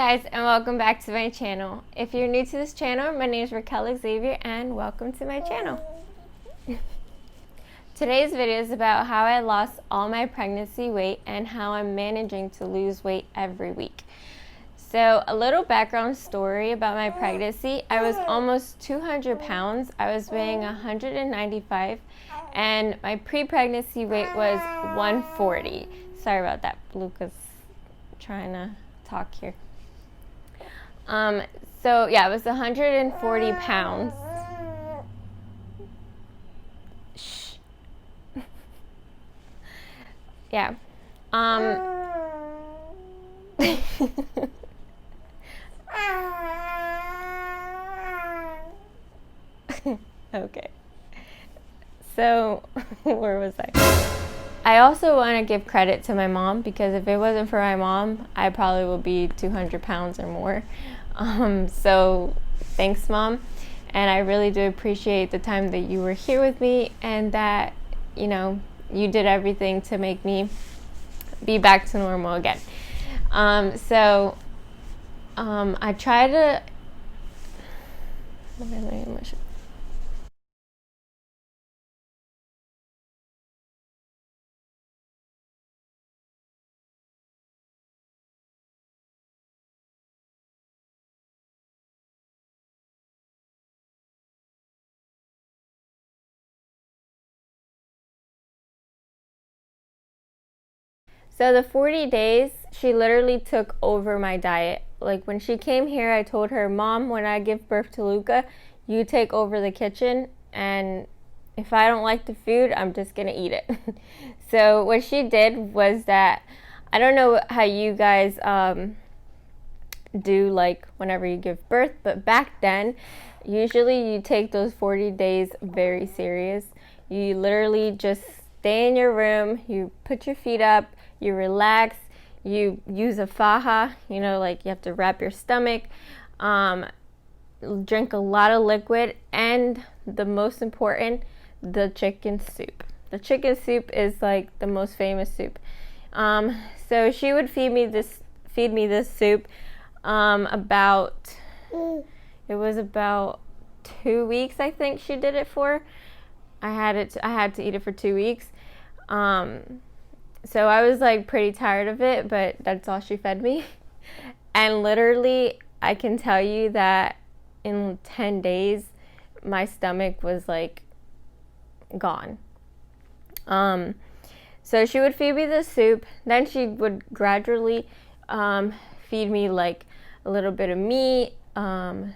guys, and welcome back to my channel. If you're new to this channel, my name is Raquel Xavier and welcome to my channel. Today's video is about how I lost all my pregnancy weight and how I'm managing to lose weight every week. So a little background story about my pregnancy. I was almost 200 pounds. I was weighing 195 and my pre-pregnancy weight was 140. Sorry about that. Luca's trying to talk here. So yeah, it was 140 pounds. Shh. Yeah. Okay. So, where was I? I also want to give credit to my mom, because if it wasn't for my mom, I probably would be 200 pounds or more. So thanks, Mom. And I really do appreciate the time that you were here with me and that, you did everything to make me be back to normal again. I try to... So the 40 days, she literally took over my diet. Like when she came here, I told her, Mom, when I give birth to Luca, you take over the kitchen, and if I don't like the food, I'm just gonna eat it. So what she did was that, I don't know how you guys do like whenever you give birth, but back then, usually you take those 40 days very serious. You literally just stay in your room, you put your feet up, you relax, you use a faja, like you have to wrap your stomach, drink a lot of liquid, and the most important, the chicken soup. The chicken soup is like the most famous soup. So she would feed me this soup it was about 2 weeks, I think she did it for. I had to eat it for 2 weeks. So I was like pretty tired of it, but that's all she fed me. And literally, I can tell you that in 10 days, my stomach was like gone. So she would feed me the soup. Then she would gradually feed me like a little bit of meat, some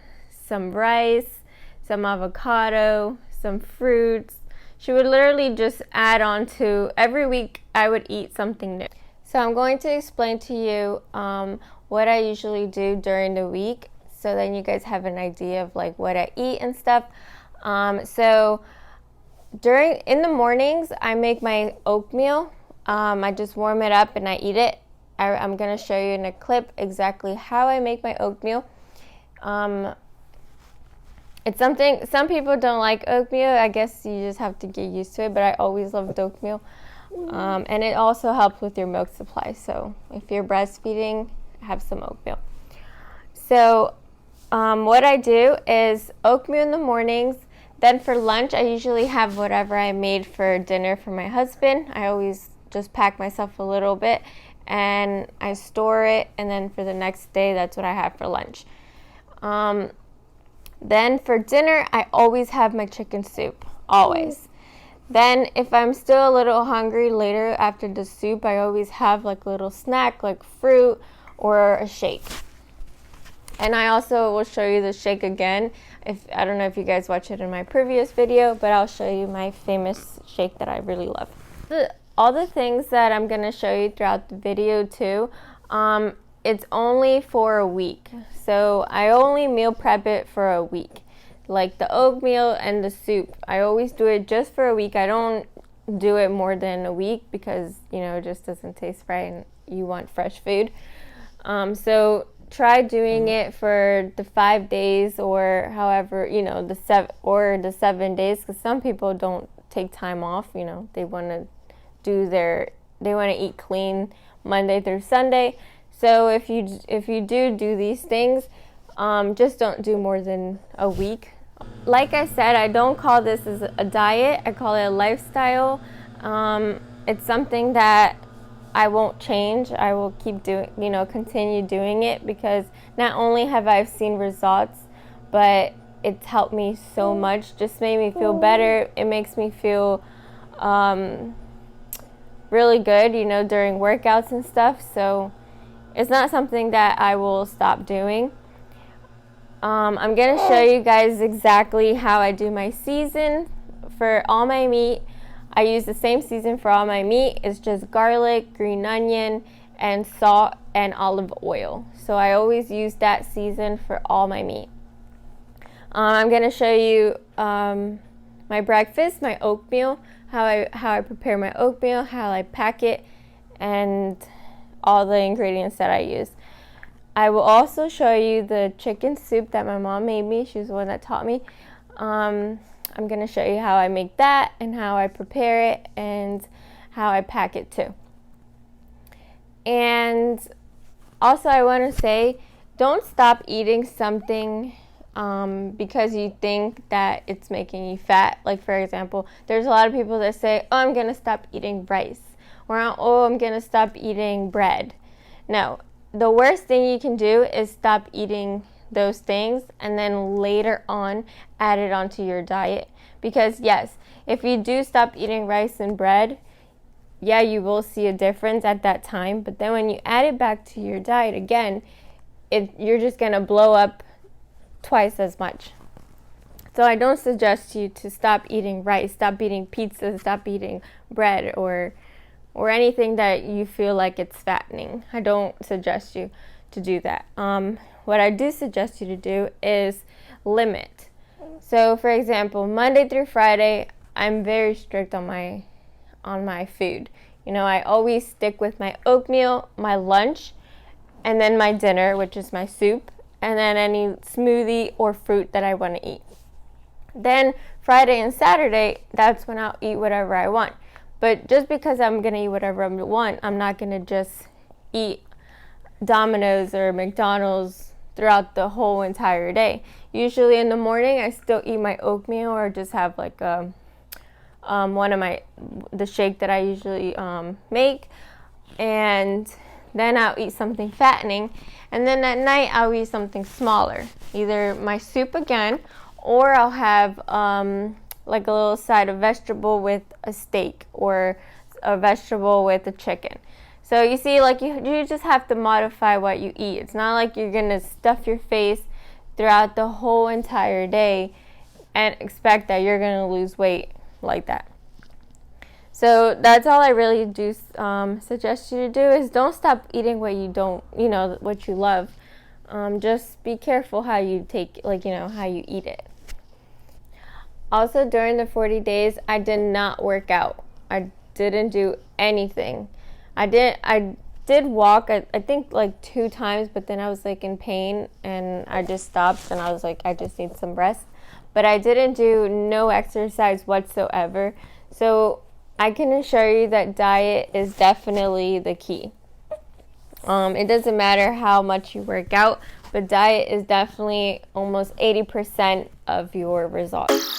rice, some avocado, some fruits. She would literally just add on to, every week I would eat something new. So I'm going to explain to you what I usually do during the week, so then you guys have an idea of like what I eat and stuff. So in the mornings, I make my oatmeal. I just warm it up and I eat it. I'm gonna show you in a clip exactly how I make my oatmeal. It's something, some people don't like oatmeal. I guess you just have to get used to it, but I always loved oatmeal. And it also helps with your milk supply. So if you're breastfeeding, have some oatmeal. So what I do is oatmeal in the mornings. Then for lunch, I usually have whatever I made for dinner for my husband. I always just pack myself a little bit and I store it. And then for the next day, that's what I have for lunch. Then for dinner, I always have my chicken soup, always. Then if I'm still a little hungry later after the soup, I always have like a little snack, like fruit or a shake. And I also will show you the shake again. I don't know if you guys watched it in my previous video, but I'll show you my famous shake that I really love. All the things that I'm gonna show you throughout the video too, it's only for a week. So I only meal prep it for a week. Like the oatmeal and the soup, I always do it just for a week. I don't do it more than a week because, it just doesn't taste right and you want fresh food. So try doing it for the 5 days or however, the 7 days, because some people don't take time off. They want to eat clean Monday through Sunday. So if you do these things, just don't do more than a week. Like I said, I don't call this as a diet. I call it a lifestyle. It's something that I won't change. I will keep doing, continue doing it, because not only have I seen results, but it's helped me so much. Just made me feel better. It makes me feel really good, during workouts and stuff. So it's not something that I will stop doing. I'm going to show you guys exactly how I do my season for all my meat. I use the same season for all my meat. It's just garlic, green onion, and salt and olive oil. So I always use that season for all my meat. I'm going to show you my breakfast, my oatmeal, how I prepare my oatmeal, how I pack it, and all the ingredients that I use. I will also show you the chicken soup that my mom made me. She's the one that taught me. I'm going to show you how I make that and how I prepare it and how I pack it too. And also I want to say, don't stop eating something because you think that it's making you fat. Like, for example, there's a lot of people that say, oh, I'm going to stop eating rice, or oh, I'm going to stop eating bread. No. The worst thing you can do is stop eating those things and then later on add it onto your diet. Because yes, if you do stop eating rice and bread, yeah, you will see a difference at that time. But then when you add it back to your diet again, you're just going to blow up twice as much. So I don't suggest you to stop eating rice, stop eating pizza, stop eating bread, or anything that you feel like it's fattening. I don't suggest you to do that. What I do suggest you to do is limit. So, for example, Monday through Friday, I'm very strict on my food. I always stick with my oatmeal, my lunch, and then my dinner, which is my soup, and then any smoothie or fruit that I want to eat. Then Friday and Saturday, that's when I'll eat whatever I want. But just because I'm going to eat whatever I want, I'm not going to just eat Domino's or McDonald's throughout the whole entire day. Usually in the morning, I still eat my oatmeal or just have like the shake that I usually make. And then I'll eat something fattening. And then at night, I'll eat something smaller. Either my soup again, or I'll have like a little side of vegetable with a steak, or a vegetable with a chicken. So you see, like you just have to modify what you eat. It's not like you're going to stuff your face throughout the whole entire day and expect that you're going to lose weight like that. So that's all I really do suggest you to do, is don't stop eating what you don't, what you love. Just be careful how you how you eat it. Also, during the 40 days, I did not work out. I didn't do anything. I did walk, I think like 2 times, but then I was like in pain and I just stopped and I was like, I just need some rest. But I didn't do no exercise whatsoever. So I can assure you that diet is definitely the key. It doesn't matter how much you work out, but diet is definitely almost 80% of your results.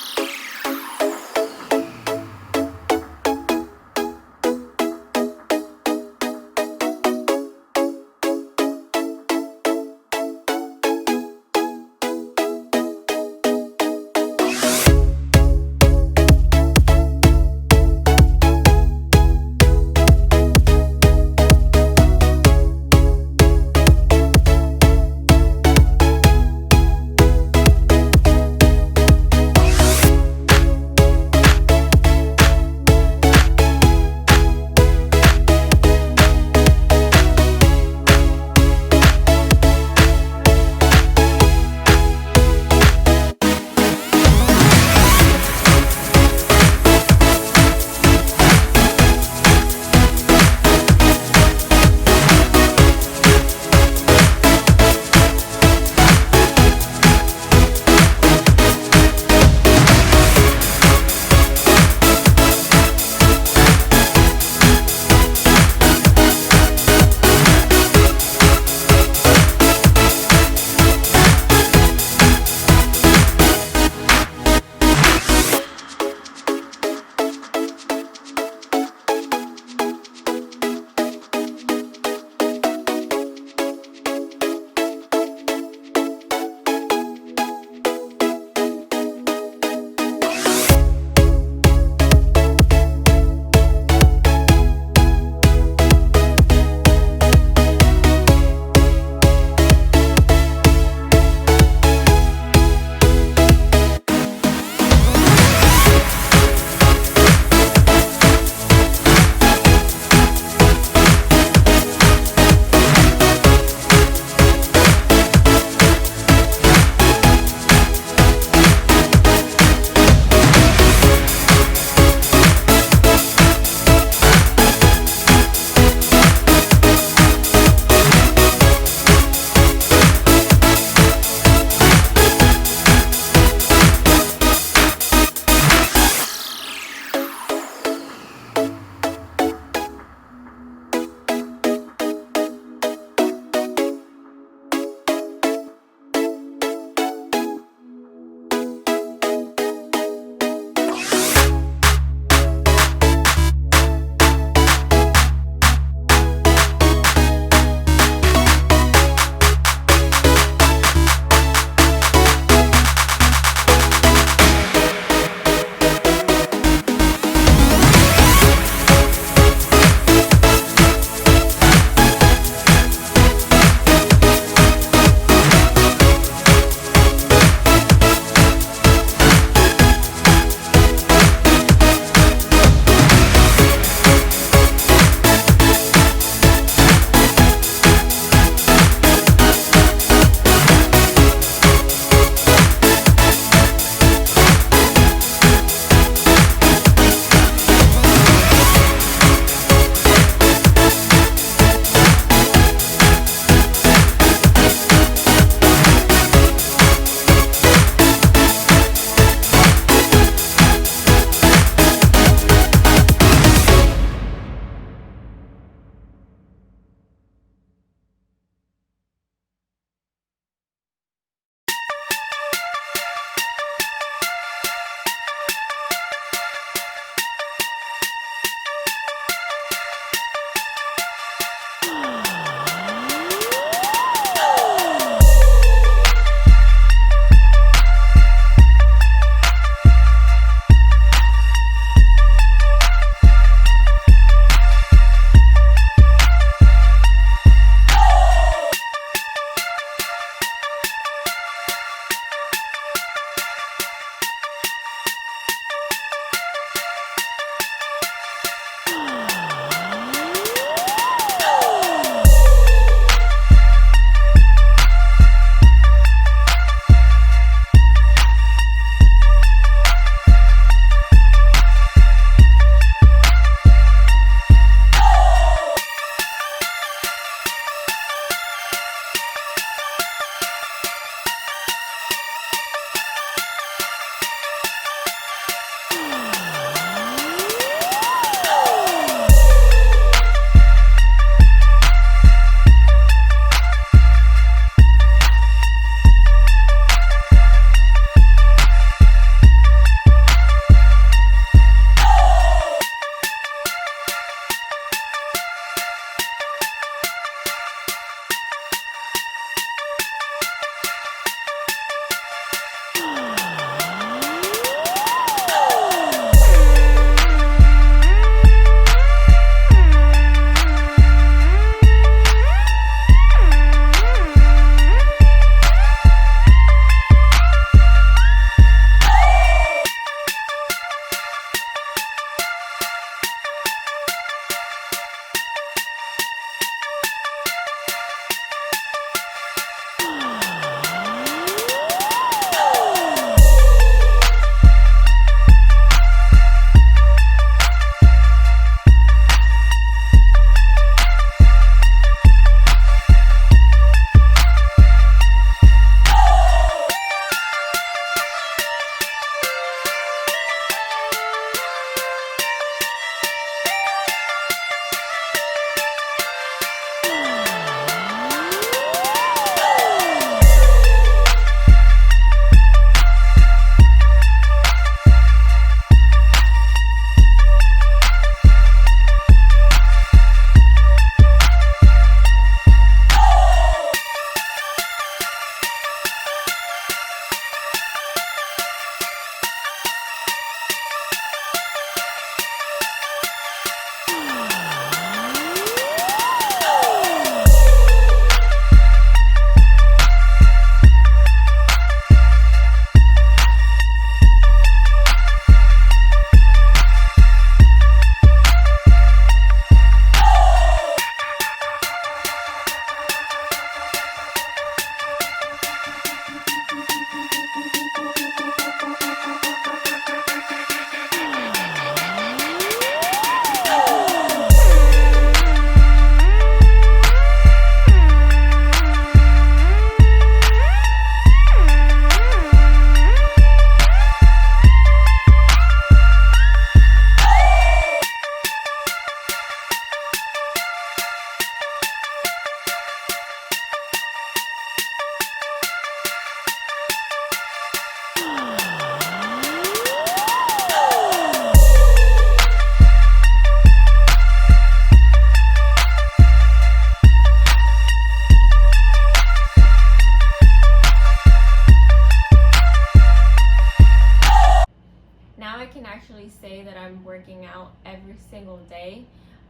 I'm working out every single day,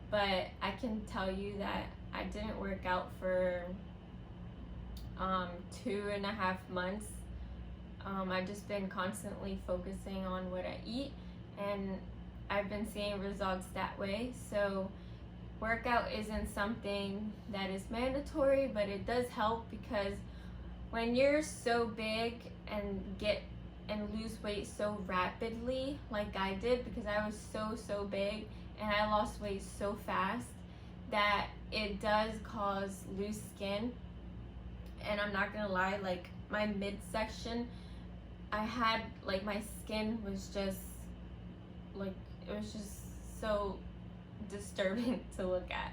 but I can tell you that I didn't work out for 2.5 months. I've just been constantly focusing on what I eat, and I've been seeing results that way. So workout isn't something that is mandatory, but it does help, because when you're so big and lose weight so rapidly like I did, because I was so big and I lost weight so fast, that it does cause loose skin. And I'm not gonna lie, like my midsection, I had like, my skin was just like, it was just so disturbing to look at.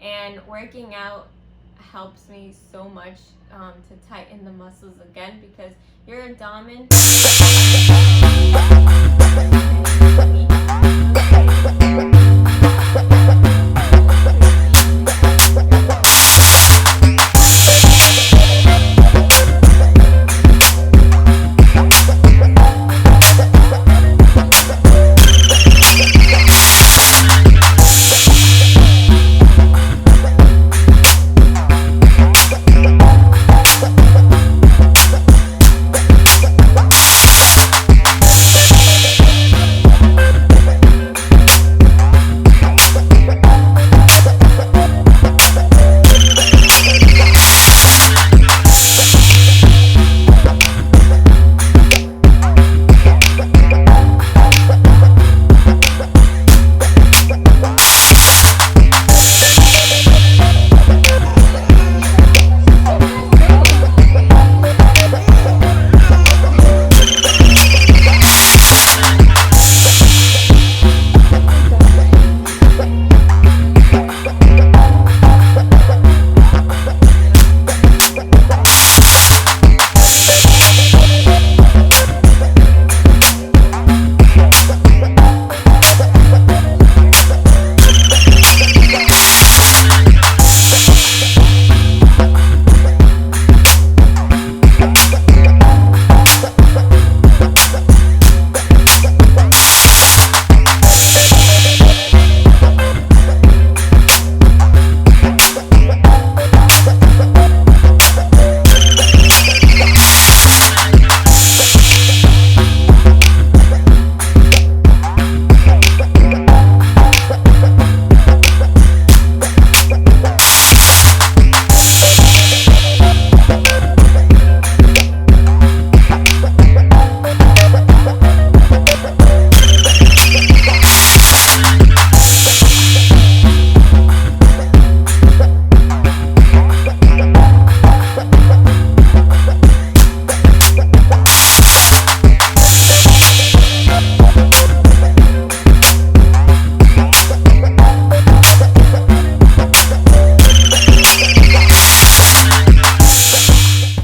And working out helps me so much to tighten the muscles again, because your abdomen